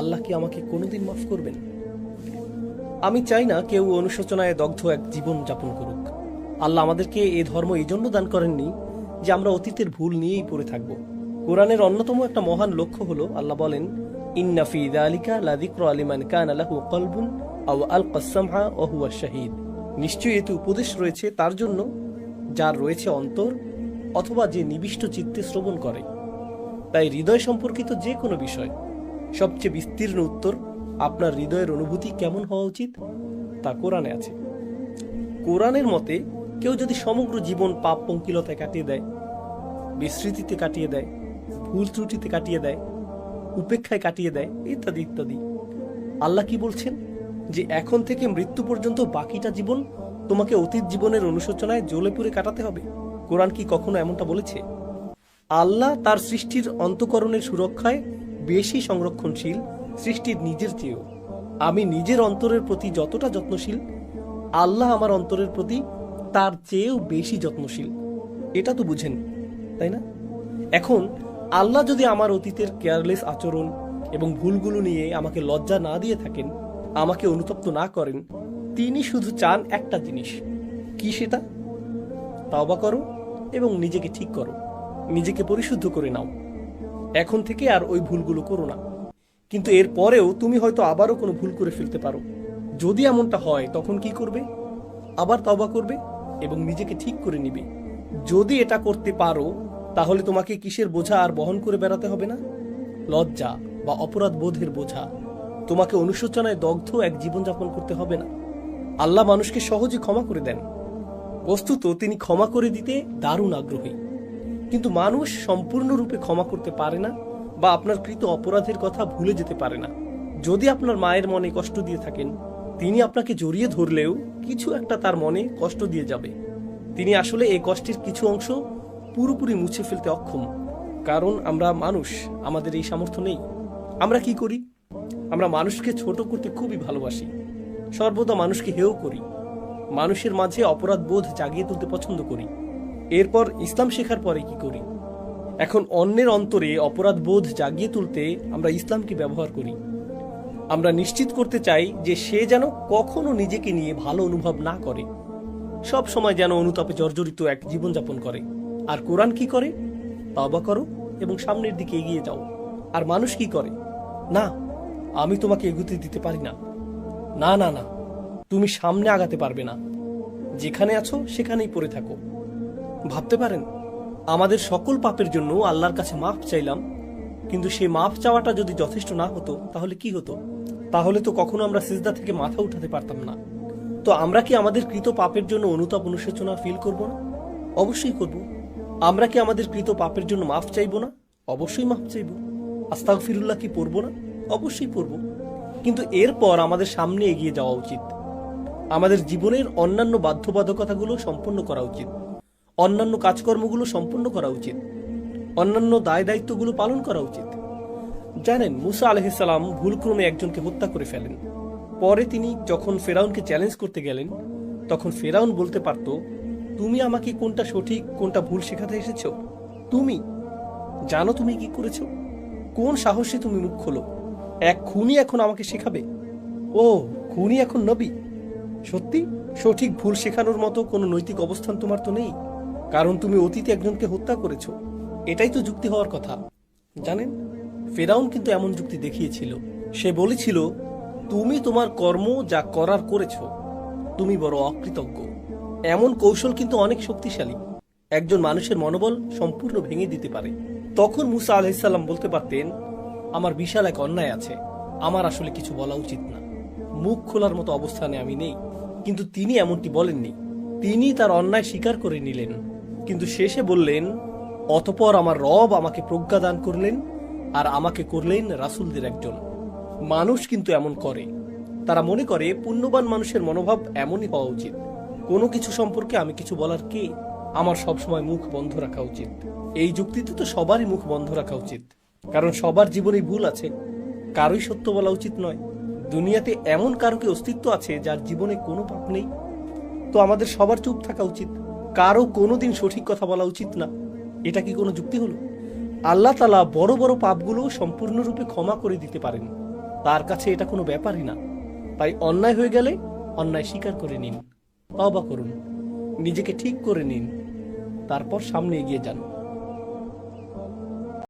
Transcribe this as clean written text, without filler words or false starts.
আল্লাহ কি আমাকে কোনোদিন মাফ করবেন? আমি চাই না কেউ অনুশোচনায় দগ্ধ এক জীবন যাপন করুক। আল্লাহ আমাদেরকে এ ধর্ম এই জন্য দান করেননি যে আমরা অতীতের ভুল নিয়েই পড়ে থাকব। কোরআনের অন্যতম একটা মহান লক্ষ্য হলো, আল্লাহ বলেন, ইন্না ফি যালিকা লাযিকরা লিমান কানা লাহু কলবুন আও আলকাস সামআ ওয়া হুয়া শাহীদ। নিশ্চয়ই এতে উপদেশ রয়েছে তার জন্য যার রয়েছে অন্তর অথবা যে নিবিষ্ট চিত্তে শ্রবণ করে। তাই হৃদয় সম্পর্কিত যে কোনো বিষয় সবচেয়ে বিস্তীর্ণ উত্তর আপনার হৃদয়ের অনুভূতি কেমন হওয়া উচিত তা কোরআনে আছে। কোরআনের মতে কেউ যদি সমগ্র জীবন পাপ পঙ্কিলতায় কাটিয়ে দেয়, বিস্মৃতিতে কাটিয়ে দেয়, ভুল ত্রুটিতে কাটিয়ে দেয়, উপেক্ষায় কাটিয়ে দেয়, ইত্যাদি ইত্যাদি, আল্লাহ কি বলছেন যে এখন থেকে মৃত্যু পর্যন্ত বাকিটা জীবন তোমাকে অতীত জীবনের অনুশোচনায় জ্বলে পুড়ে কাটাতে হবে? কোরআন কি কখনো এমনটা বলেছে? আল্লাহ তার সৃষ্টির অন্তঃকরণের সুরক্ষায় বেশি সংরক্ষণশীল সৃষ্টির নিজের চেয়েও। আমি নিজের অন্তরের প্রতি যতটা যত্নশীল, আল্লাহ আমার অন্তরের প্রতি তার চেয়েও বেশি যত্নশীল। এটা তো বুঝেন, তাই না? এখন আল্লাহ যদি আমার অতীতের কেয়ারলেস আচরণ এবং ভুলগুলো নিয়ে আমাকে লজ্জা না দিয়ে থাকেন, আমাকে অনুতপ্ত না করেন, তিনি শুধু চান একটা জিনিস। কি সেটা? তওবা করো এবং নিজেকে ঠিক করো, নিজেকে পরিশুদ্ধ করে নাও। এখন থেকে আর ওই ভুলগুলো করো না। কিন্তু এর পরেও তুমি হয়তো আবারও কোনো ভুল করে ফেলতে পারো। যদি এমনটা হয় তখন কি করবে? আবার তওবা করবে এবং নিজেকে ঠিক করে নিবে। যদি এটা করতে পারো তাহলে তোমাকে কিসের বোঝা আর বহন করে বেড়াতে হবে না? লজ্জা বা অপরাধ বোধের বোঝা। তোমাকে অনুশোচনায় দগ্ধ এক জীবনযাপন করতে হবে না। আল্লাহ মানুষকে সহজে ক্ষমা করে দেন। বস্তুত তিনি ক্ষমা করে দিতে দারুণ আগ্রহী, কিন্তু মানুষ সম্পূর্ণরূপে ক্ষমা করতে পারে না বা আপনার কৃত অপরাধের কথা ভুলে যেতে পারে না। যদি আপনার মায়ের মনে কষ্ট দিয়ে থাকেন, তিনি আপনাকে জড়িয়ে ধরলেও কিছু একটা তার মনে কষ্ট দিয়ে যাবে। তিনি আসলে এই কষ্টের কিছু অংশ পুরোপুরি মুছে ফেলতে অক্ষম, কারণ আমরা মানুষ, আমাদের এই সামর্থ্য নেই। আমরা কি করি? আমরা মানুষকে ছোট করতে খুবই ভালোবাসি, সর্বদা মানুষকে হেয় করি, মানুষের মাঝে অপরাধ বোধ জাগিয়ে তুলতে পছন্দ করি। এরপর ইসলাম শেখার পরে কি করি? এখন অন্যের অন্তরে অপরাধ বোধ জাগিয়ে তুলতে আমরা ইসলামকে ব্যবহার করি। আমরা নিশ্চিত করতে চাই যে সে যেন কখনো নিজেকে নিয়ে ভালো অনুভব না করে, সব সময় যেন অনুতাপে জর্জরিত এক জীবনযাপন করে। আর কোরআন কি করে? তওবা করো এবং সামনের দিকে এগিয়ে যাও। আর মানুষ কি করে? না, আমি তোমাকে এগুতে দিতে পারি না, না না না, তুমি সামনে আগাতে পারবে না, যেখানে আছো সেখানেই পড়ে থাকো। ভাবতে পারেন, আমাদের সকল পাপের জন্য আল্লাহর কাছে মাফ চাইলাম, কিন্তু সেই মাফ চাওয়াটা যদি যথেষ্ট না হতো তাহলে কি হতো? তাহলে তো কখনো আমরা সিজদা থেকে মাথা উঠাতে পারতাম না। তো আমরা কি আমাদের কৃত পাপের জন্য অনুতাপ অনুশোচনা ফিল করব না? অবশ্যই করব। আমরা কি আমাদের কৃত পাপের জন্য মাফ চাইব না? অবশ্যই মাফ চাইব। আস্তাগফিরুল্লাহ কি পড়ব না? অবশ্যই পড়ব। কিন্তু এরপর আমাদের সামনে এগিয়ে যাওয়া উচিত। আমাদের জীবনের অন্যান্য বাধ্যবাধকতাগুলো সম্পন্ন করা উচিত, অন্যান্য কাজকর্মগুলো সম্পন্ন করা উচিত, অন্যান্য দায় দায়িত্বগুলো পালন করা উচিত। জানেন, মুসা আলাইহিসসালাম ভুলক্রমে একজনকে হত্যা করে ফেলেন। পরে তিনি যখন ফেরাউনকে চ্যালেঞ্জ করতে গেলেন, তখন ফেরাউন বলতে পারত, তুমি আমাকে কোনটা সঠিক কোনটা ভুল শেখাতে এসেছো? তুমি জানো তুমি কি করেছো? কোন সাহসে তুমি মুখ খোলো? এক খুনি এখন আমাকে শেখাবে? ও, খুনি এখন নবী? সত্যি? সঠিক ভুল শেখানোর মতো কোনো নৈতিক অবস্থান তোমার তো নেই, কারণ তুমি অতীতে একজনকে হত্যা করেছো। এটাই তো যুক্তি হওয়ার কথা। জানেন, ফেরাউন কিন্তু এমন যুক্তি দেখিয়েছিল। সে বলেছিল, তুমি তোমার কর্ম যা করার করেছ, তুমি বড় অকৃতজ্ঞ। এমন কৌশল কিন্তু অনেক শক্তিশালী, একজন মানুষের মনোবল সম্পূর্ণ ভেঙে দিতে পারে। তখন মুসা আলাইহিসসালাম বলতে পারতেন, আমার বিশাল এক অন্যায় আছে, আমার আসলে কিছু বলা উচিত না, মুখ খোলার মতো অবস্থানে আমি নেই। কিন্তু তিনি এমনটি বলেননি। তিনি তার অন্যায় স্বীকার করে নিলেন, কিন্তু শেষে বললেন, অতঃপর আমার রব আমাকে প্রজ্ঞা দান করলেন আর আমাকে করলেন রাসূলদের একজন। মানুষ কিন্তু এমন করে। তারা মনে করে পুণ্যবান মানুষের মনোভাব এমনই হওয়া উচিত, কোনো কিছু সম্পর্কে আমি কিছু বলার কে, আমার সবসময় মুখ বন্ধ রাখা উচিত। এই যুক্তিতে তো সবারই মুখ বন্ধ রাখা উচিত, কারণ সবার জীবনে ভুল আছে, কারোই সত্য বলা উচিত নয়। দুনিয়াতে এমন কারো কি অস্তিত্ব আছে যার জীবনে কোনো পাপ নেই? তো আমাদের সবার চুপ থাকা উচিত, কারো কোনোদিন সঠিক কথা বলা উচিত না। এটা কি কোনো যুক্তি হলো? আল্লাহ তাআলা বড় বড় পাপগুলো সম্পূর্ণরূপে ক্ষমা করে দিতে পারেন, তার কাছে এটা কোনো ব্যাপারই না। তাই অন্যায় হয়ে গেলে অন্যায় স্বীকার করে নিন, তওবা করুন, নিজেকে ঠিক করে নিন, তারপর সামনে এগিয়ে যান।